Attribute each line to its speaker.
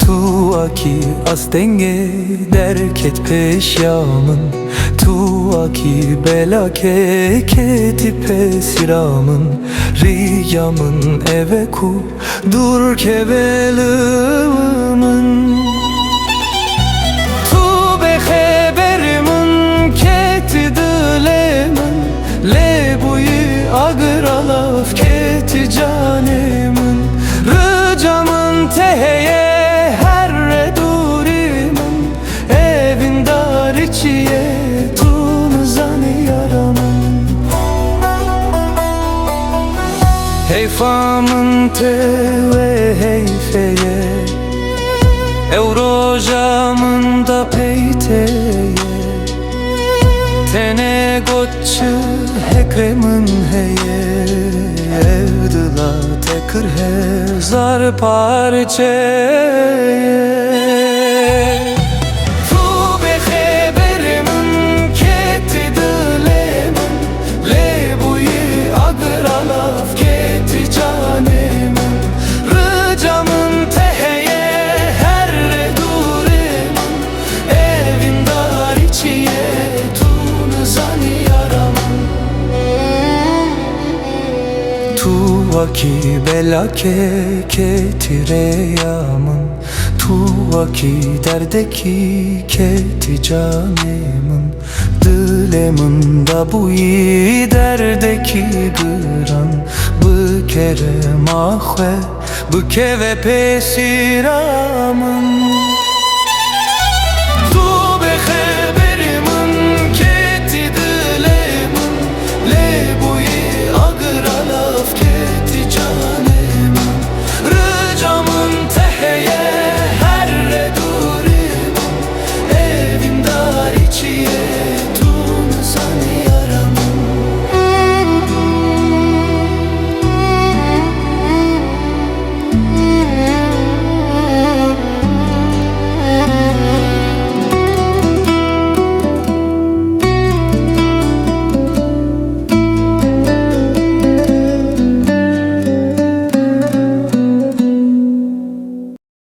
Speaker 1: Tu aki astenge derket peşyamın, tu aki bela keketi pesiramın, riyamın eve ku dur kevelımın. Tu be xeberimin keti dilemin, le buyi agralaf keti canemin, rıcamın teheye heyfamın te ve heyfeye, evrojamın da peyteye, tene gotçı hekremin heye, evdila tekir hezar parçeye. Tu aki bela keketi reyamın, tu aki derdeki keti canemin, dilemin da bu derdeki gıran, bu kere mahve, bu keve pesiramın.